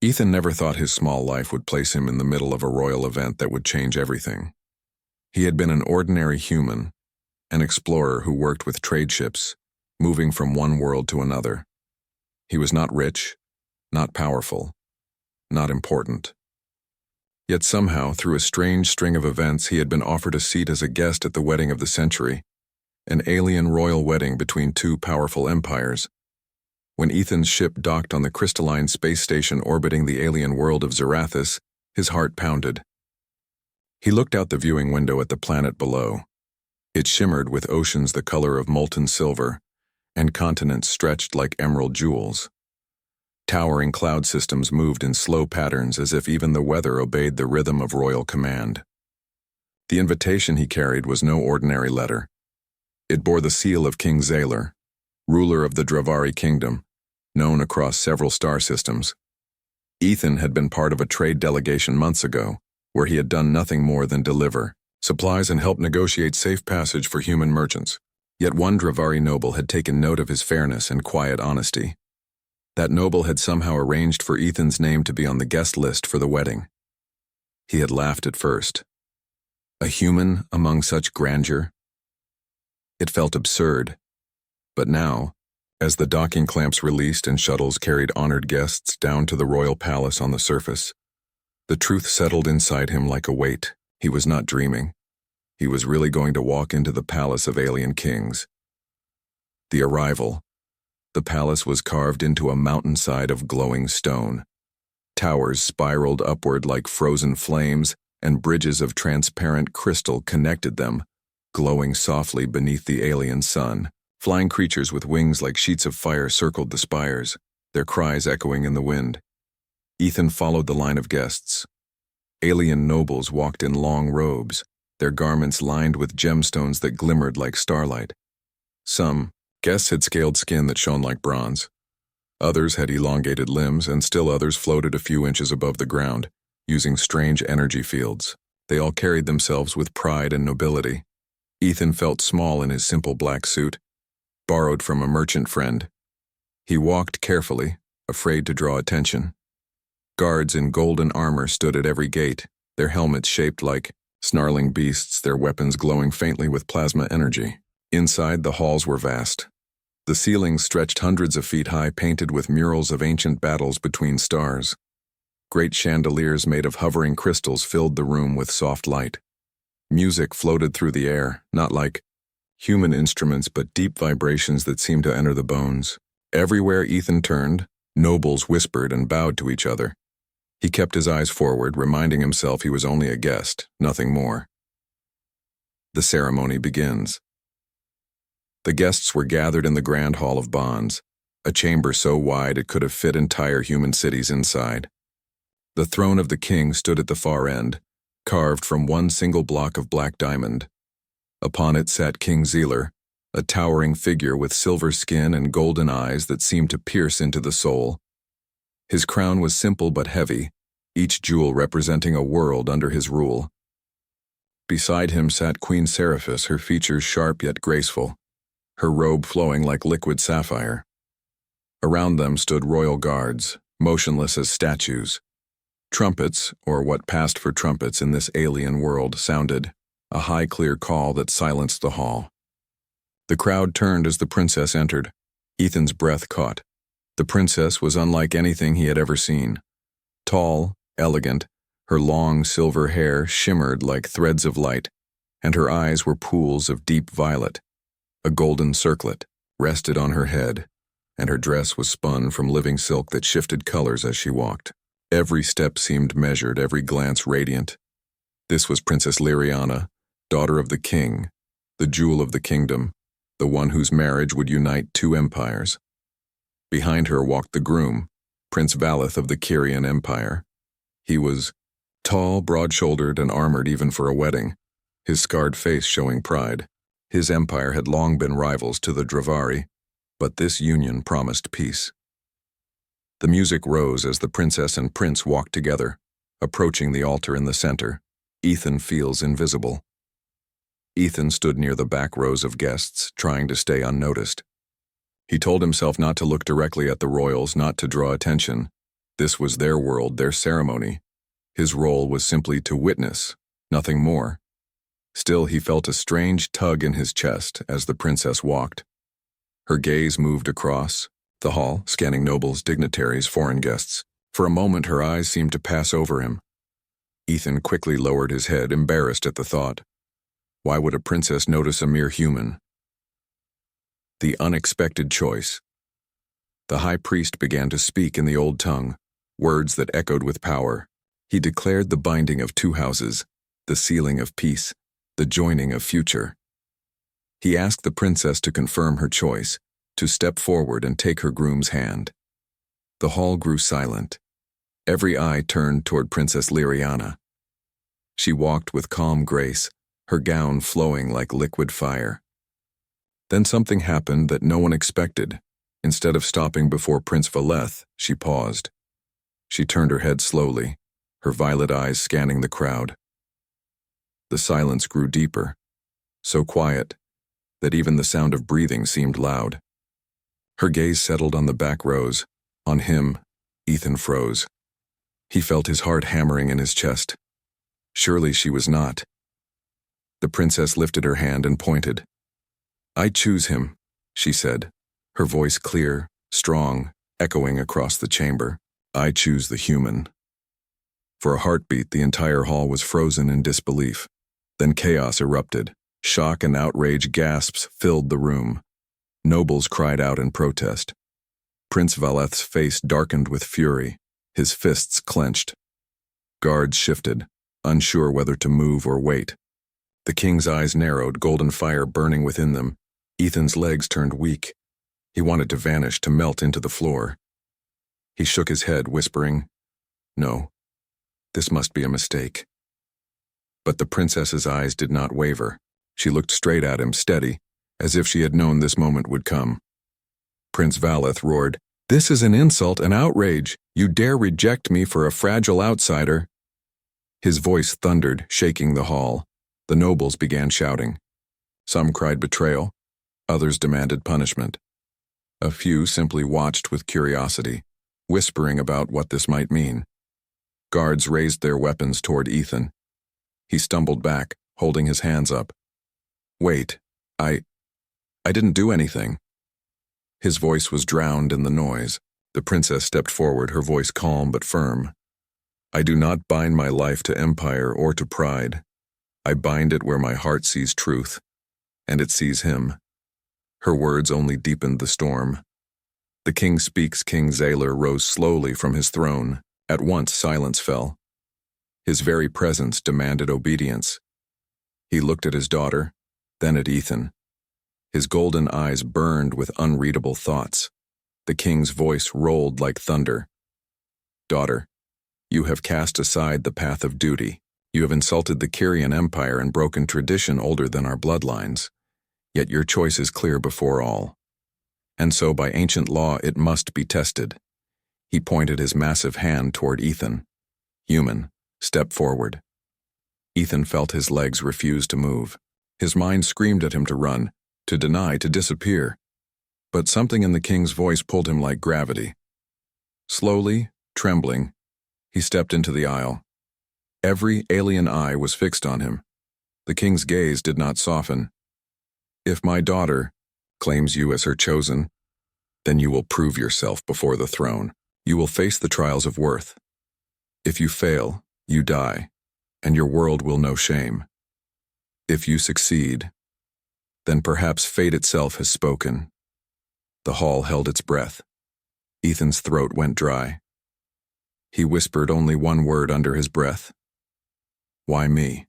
Ethan never thought his small life would place him in the middle of a royal event that would change everything. He had been an ordinary human, an explorer who worked with trade ships, moving from one world to another. He was not rich, not powerful, not important. Yet somehow, through a strange string of events, he had been offered a seat as a guest at the wedding of the century, an alien royal wedding between two powerful empires. When Ethan's ship docked on the crystalline space station orbiting the alien world of Zarathus, his heart pounded. He looked out the viewing window at the planet below. It shimmered with oceans the color of molten silver, and continents stretched like emerald jewels. Towering cloud systems moved in slow patterns as if even the weather obeyed the rhythm of royal command. The invitation he carried was no ordinary letter. It bore the seal of King Zaylor, ruler of the Dravari kingdom, known across several star systems. Ethan had been part of a trade delegation months ago, where he had done nothing more than deliver supplies and help negotiate safe passage for human merchants. Yet one Dravari noble had taken note of his fairness and quiet honesty. That noble had somehow arranged for Ethan's name to be on the guest list for the wedding. He had laughed at first. A human among such grandeur? It felt absurd. But now, as the docking clamps released and shuttles carried honored guests down to the royal palace on the surface, the truth settled inside him like a weight. He was not dreaming. He was really going to walk into the palace of alien kings. The arrival. The palace was carved into a mountainside of glowing stone. Towers spiraled upward like frozen flames, and bridges of transparent crystal connected them, glowing softly beneath the alien sun. Flying creatures with wings like sheets of fire circled the spires, their cries echoing in the wind. Ethan followed the line of guests. Alien nobles walked in long robes, their garments lined with gemstones that glimmered like starlight. Some guests had scaled skin that shone like bronze. Others had elongated limbs, and still others floated a few inches above the ground, using strange energy fields. They all carried themselves with pride and nobility. Ethan felt small in his simple black suit, borrowed from a merchant friend. He walked carefully, afraid to draw attention. Guards in golden armor stood at every gate, their helmets shaped like snarling beasts, their weapons glowing faintly with plasma energy. Inside, the halls were vast. The ceilings stretched hundreds of feet high, painted with murals of ancient battles between stars. Great chandeliers made of hovering crystals filled the room with soft light. Music floated through the air, not like human instruments but deep vibrations that seemed to enter the bones. Everywhere Ethan turned, nobles whispered and bowed to each other. He kept his eyes forward, reminding himself he was only a guest, nothing more. The ceremony begins. The guests were gathered in the Grand Hall of Bonds, a chamber so wide it could have fit entire human cities inside. The throne of the king stood at the far end, carved from one single block of black diamond. Upon it sat King Zaylor, a towering figure with silver skin and golden eyes that seemed to pierce into the soul. His crown was simple but heavy, each jewel representing a world under his rule. Beside him sat Queen Seraphis, her features sharp yet graceful, her robe flowing like liquid sapphire. Around them stood royal guards, motionless as statues. Trumpets, or what passed for trumpets in this alien world, sounded, a high clear call that silenced the hall. The crowd turned as the princess entered. Ethan's breath caught. The princess was unlike anything he had ever seen. Tall, elegant, her long silver hair shimmered like threads of light, and her eyes were pools of deep violet. A golden circlet rested on her head, and her dress was spun from living silk that shifted colors as she walked. Every step seemed measured, every glance radiant. This was Princess Liriana, daughter of the king, the jewel of the kingdom, the one whose marriage would unite two empires. Behind her walked the groom, Prince Valeth of the Kyrian Empire. He was tall, broad-shouldered, and armored even for a wedding, his scarred face showing pride. His empire had long been rivals to the Dravari, but this union promised peace. The music rose as the princess and prince walked together, approaching the altar in the center. Ethan feels invisible. Ethan stood near the back rows of guests, trying to stay unnoticed. He told himself not to look directly at the royals, not to draw attention. This was their world, their ceremony. His role was simply to witness, nothing more. Still, he felt a strange tug in his chest as the princess walked. Her gaze moved across the hall, scanning nobles, dignitaries, foreign guests. For a moment, her eyes seemed to pass over him. Ethan quickly lowered his head, embarrassed at the thought. Why would a princess notice a mere human? The unexpected choice. The high priest began to speak in the old tongue, words that echoed with power. He declared the binding of two houses, the sealing of peace, the joining of future. He asked the princess to confirm her choice, to step forward and take her groom's hand. The hall grew silent. Every eye turned toward Princess Liriana. She walked with calm grace, her gown flowing like liquid fire. Then something happened that no one expected. Instead of stopping before Prince Valeth, she paused. She turned her head slowly, her violet eyes scanning the crowd. The silence grew deeper, so quiet that even the sound of breathing seemed loud. Her gaze settled on the back rows. On him, Ethan froze. He felt his heart hammering in his chest. Surely she was not. The princess lifted her hand and pointed. "I choose him," she said, her voice clear, strong, echoing across the chamber. "I choose the human." For a heartbeat, the entire hall was frozen in disbelief. Then chaos erupted. Shock and outrage gasps filled the room. Nobles cried out in protest. Prince Valeth's face darkened with fury, his fists clenched. Guards shifted, unsure whether to move or wait. The king's eyes narrowed, golden fire burning within them. Ethan's legs turned weak. He wanted to vanish, to melt into the floor. He shook his head, whispering, "No, this must be a mistake." But the princess's eyes did not waver. She looked straight at him, steady, as if she had known this moment would come. Prince Valeth roared, "This is an insult, an outrage. You dare reject me for a fragile outsider." His voice thundered, shaking the hall. The nobles began shouting. Some cried betrayal. Others demanded punishment. A few simply watched with curiosity, whispering about what this might mean. Guards raised their weapons toward Ethan. He stumbled back, holding his hands up. "Wait, I didn't do anything." His voice was drowned in the noise. The princess stepped forward, her voice calm but firm. "I do not bind my life to empire or to pride. I bind it where my heart sees truth, and it sees him." Her words only deepened the storm. The king speaks. King Zaylor rose slowly from his throne. At once silence fell. His very presence demanded obedience. He looked at his daughter, then at Ethan. His golden eyes burned with unreadable thoughts. The king's voice rolled like thunder. "Daughter, you have cast aside the path of duty. You have insulted the Kyrian Empire and broken tradition older than our bloodlines. Yet your choice is clear before all. And so by ancient law it must be tested." He pointed his massive hand toward Ethan. "Human, step forward." Ethan felt his legs refuse to move. His mind screamed at him to run, to deny, to disappear. But something in the king's voice pulled him like gravity. Slowly, trembling, he stepped into the aisle. Every alien eye was fixed on him. The king's gaze did not soften. "If my daughter claims you as her chosen, then you will prove yourself before the throne. You will face the trials of worth. If you fail, you die, and your world will know shame. If you succeed, then perhaps fate itself has spoken." The hall held its breath. Ethan's throat went dry. He whispered only one word under his breath. "Why me?"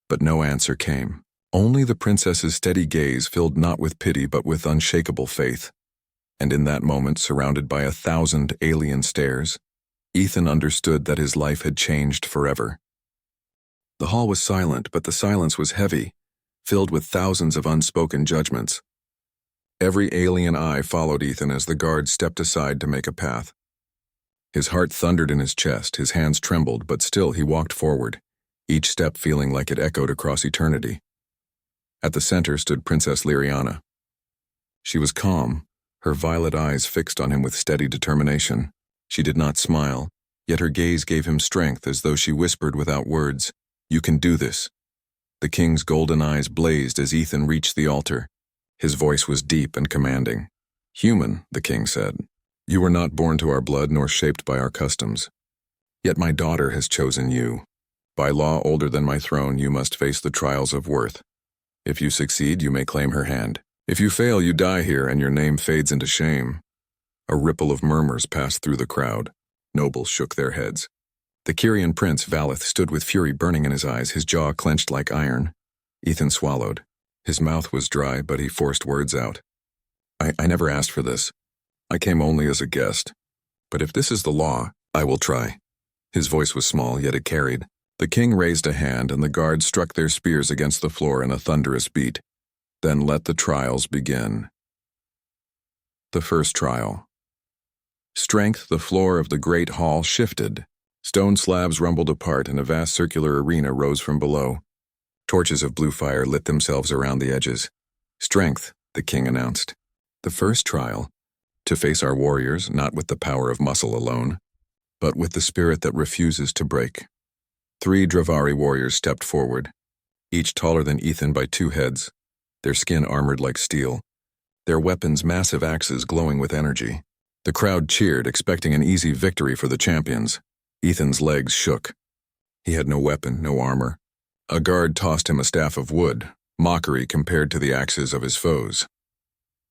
But no answer came. Only the princess's steady gaze filled not with pity but with unshakable faith. And in that moment, surrounded by 1,000 alien stares, Ethan understood that his life had changed forever. The hall was silent, but the silence was heavy, filled with thousands of unspoken judgments. Every alien eye followed Ethan as the guards stepped aside to make a path. His heart thundered in his chest, his hands trembled, but still he walked forward, each step feeling like it echoed across eternity. At the center stood Princess Liriana. She was calm, her violet eyes fixed on him with steady determination. She did not smile, yet her gaze gave him strength as though she whispered without words, "You can do this." The king's golden eyes blazed as Ethan reached the altar. His voice was deep and commanding. "Human," the king said, "you were not born to our blood nor shaped by our customs. Yet my daughter has chosen you. By law older than my throne, you must face the trials of worth. If you succeed, you may claim her hand. If you fail, you die here and your name fades into shame." A ripple of murmurs passed through the crowd. Nobles shook their heads. The Kyrian prince, Valeth, stood with fury burning in his eyes, his jaw clenched like iron. Ethan swallowed. His mouth was dry, but he forced words out. I never asked for this. I came only as a guest. But if this is the law, I will try." His voice was small, yet it carried. The king raised a hand, and the guards struck their spears against the floor in a thunderous beat. "Then let the trials begin." The first trial. Strength, the floor of the great hall shifted. Stone slabs rumbled apart, and a vast circular arena rose from below. Torches of blue fire lit themselves around the edges. "Strength," the king announced. "The first trial. To face our warriors, not with the power of muscle alone, but with the spirit that refuses to break." 3 Dravari warriors stepped forward, each taller than Ethan by 2 heads, their skin armored like steel, their weapons massive axes glowing with energy. The crowd cheered, expecting an easy victory for the champions. Ethan's legs shook. He had no weapon, no armor. A guard tossed him a staff of wood, mockery compared to the axes of his foes.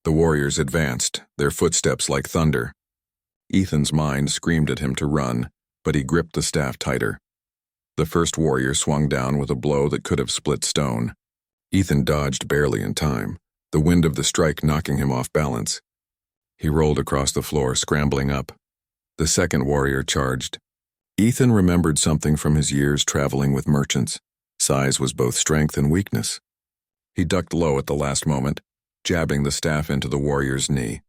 The warriors advanced, their footsteps like thunder. Ethan's mind screamed at him to run, but he gripped the staff tighter. The first warrior swung down with a blow that could have split stone. Ethan dodged barely in time, the wind of the strike knocking him off balance. He rolled across the floor, scrambling up. The second warrior charged. Ethan remembered something from his years traveling with merchants. Size was both strength and weakness. He ducked low at the last moment, jabbing the staff into the warrior's knee.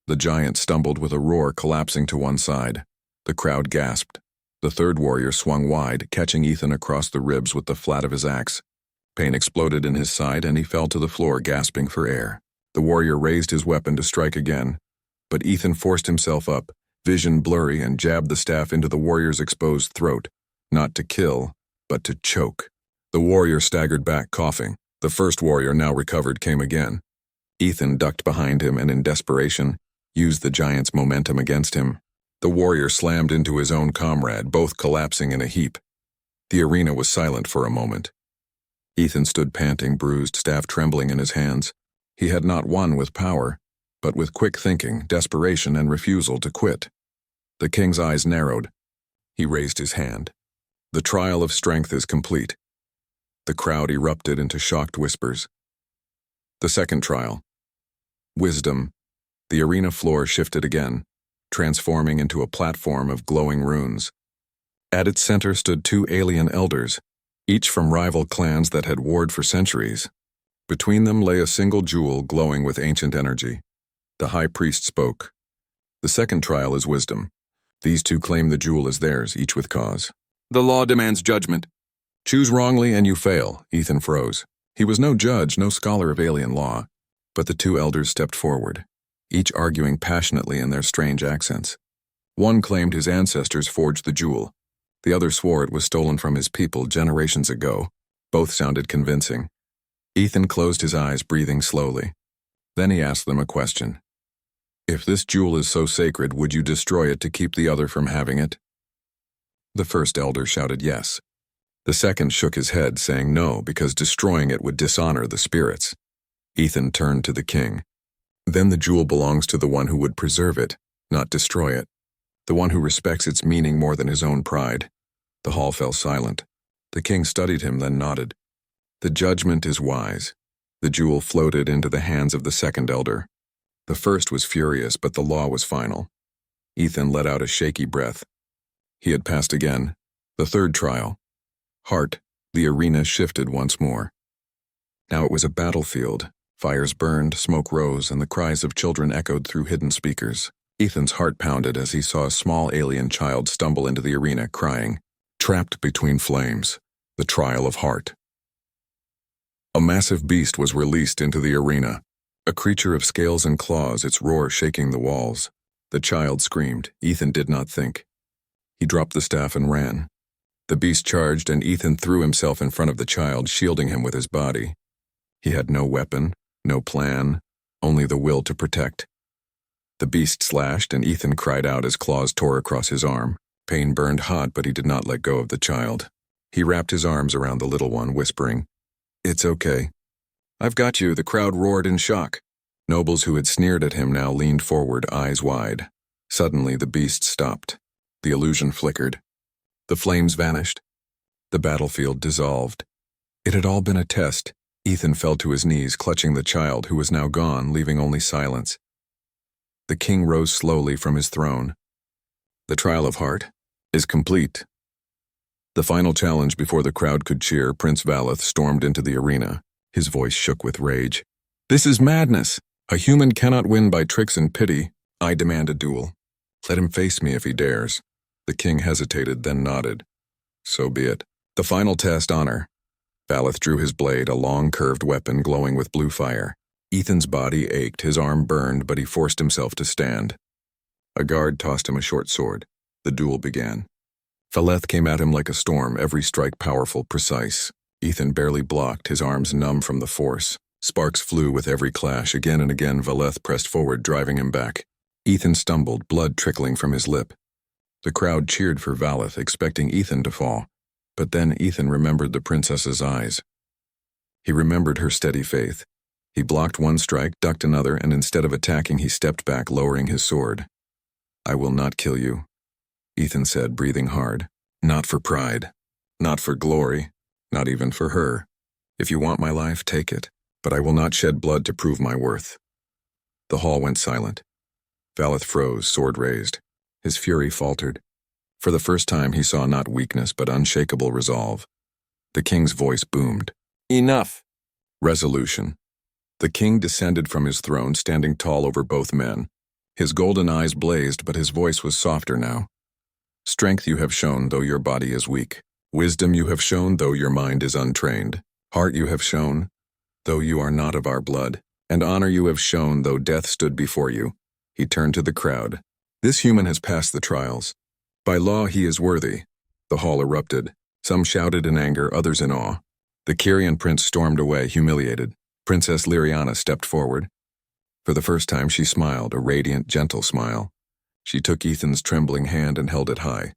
The giant stumbled with a roar, collapsing to one side. The crowd gasped. The third warrior swung wide, catching Ethan across the ribs with the flat of his axe. Pain exploded in his side, and he fell to the floor, gasping for air. The warrior raised his weapon to strike again, but Ethan forced himself up, vision blurry, and jabbed the staff into the warrior's exposed throat, not to kill, but to choke. The warrior staggered back, coughing. The first warrior, now recovered, came again. Ethan ducked behind him and, in desperation, used the giant's momentum against him. The warrior slammed into his own comrade, both collapsing in a heap. The arena was silent for a moment. Ethan stood panting, bruised, staff trembling in his hands. He had not won with power, but with quick thinking, desperation, and refusal to quit. The king's eyes narrowed. He raised his hand. "The trial of strength is complete." The crowd erupted into shocked whispers. The second trial. Wisdom. The arena floor shifted again, transforming into a platform of glowing runes. At its center stood 2 alien elders, each from rival clans that had warred for centuries. Between them lay a single jewel glowing with ancient energy. The high priest spoke. "The second trial is wisdom. These 2 claim the jewel as theirs, each with cause. The law demands judgment. Choose wrongly and you fail." Ethan froze. He was no judge, no scholar of alien law, but the 2 elders stepped forward, each arguing passionately in their strange accents. One claimed his ancestors forged the jewel. The other swore it was stolen from his people generations ago. Both sounded convincing. Ethan closed his eyes, breathing slowly. Then he asked them a question. "If this jewel is so sacred, would you destroy it to keep the other from having it?" The first elder shouted yes. The second shook his head, saying no, because destroying it would dishonor the spirits. Ethan turned to the king. "Then the jewel belongs to the one who would preserve it, not destroy it. The one who respects its meaning more than his own pride." The hall fell silent. The king studied him, then nodded. "The judgment is wise." The jewel floated into the hands of the second elder. The first was furious, but the law was final. Ethan let out a shaky breath. He had passed again. The third trial. Heart. The arena shifted once more. Now it was a battlefield. Fires burned, smoke rose, and the cries of children echoed through hidden speakers. Ethan's heart pounded as he saw a small alien child stumble into the arena, crying, "Trapped between flames. The trial of heart." A massive beast was released into the arena. A creature of scales and claws, its roar shaking the walls. The child screamed. Ethan did not think. He dropped the staff and ran. The beast charged, and Ethan threw himself in front of the child, shielding him with his body. He had no weapon, no plan, only the will to protect. The beast slashed, and Ethan cried out as claws tore across his arm. Pain burned hot, but he did not let go of the child. He wrapped his arms around the little one, whispering, "It's okay. I've got you." The crowd roared in shock. Nobles who had sneered at him now leaned forward, eyes wide. Suddenly, the beast stopped. The illusion flickered. The flames vanished. The battlefield dissolved. It had all been a test. Ethan fell to his knees, clutching the child, who was now gone, leaving only silence. The king rose slowly from his throne. The trial of heart is complete. The final challenge before the crowd could cheer, Prince Valeth stormed into the arena. His voice shook with rage. "This is madness. A human cannot win by tricks and pity. I demand a duel. Let him face me if he dares." The king hesitated, then nodded. "So be it. The final test, honor." Valeth drew his blade, a long curved weapon glowing with blue fire. Ethan's body ached, his arm burned, but he forced himself to stand. A guard tossed him a short sword. The duel began. Valeth came at him like a storm, every strike powerful, precise. Ethan barely blocked, his arms numb from the force. Sparks flew with every clash. Again and again, Valeth pressed forward, driving him back. Ethan stumbled, blood trickling from his lip. The crowd cheered for Valeth, expecting Ethan to fall. But then Ethan remembered the princess's eyes. He remembered her steady faith. He blocked one strike, ducked another, and instead of attacking, he stepped back, lowering his sword. "I will not kill you," Ethan said, breathing hard. "Not for pride. Not for glory. Not even for her. If you want my life, take it. But I will not shed blood to prove my worth." The hall went silent. Valeth froze, sword raised. His fury faltered. For the first time, he saw not weakness, but unshakable resolve. The king's voice boomed. "Enough!" Resolution. The king descended from his throne, standing tall over both men. His golden eyes blazed, but his voice was softer now. "Strength you have shown, though your body is weak. Wisdom you have shown, though your mind is untrained. Heart you have shown, though you are not of our blood. And honor you have shown, though death stood before you." He turned to the crowd. "This human has passed the trials. By law, he is worthy." The hall erupted. Some shouted in anger, others in awe. The Kyrian prince stormed away, humiliated. Princess Lyriana stepped forward. For the first time, she smiled, a radiant, gentle smile. She took Ethan's trembling hand and held it high.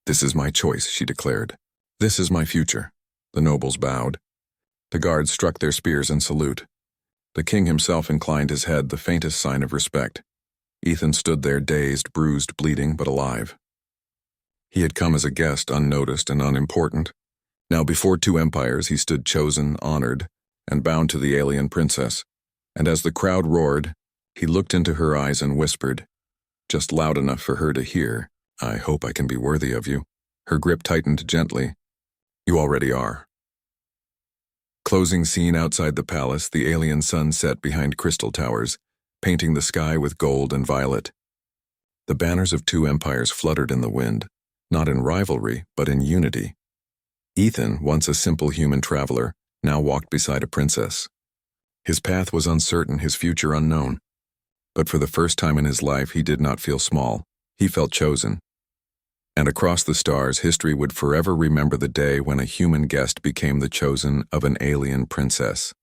"This is my choice," she declared. "This is my future." The nobles bowed. The guards struck their spears in salute. The king himself inclined his head, the faintest sign of respect. Ethan stood there, dazed, bruised, bleeding, but alive. He had come as a guest, unnoticed and unimportant. Now before two empires, he stood chosen, honored, and bound to the alien princess. And as the crowd roared, he looked into her eyes and whispered, just loud enough for her to hear, "I hope I can be worthy of you." Her grip tightened gently. "You already are." Closing scene outside the palace, the alien sun set behind crystal towers, painting the sky with gold and violet. The banners of two empires fluttered in the wind, not in rivalry, but in unity. Ethan, once a simple human traveler, now walked beside a princess. His path was uncertain, his future unknown. But for the first time in his life, he did not feel small. He felt chosen. And across the stars, history would forever remember the day when a human guest became the chosen of an alien princess.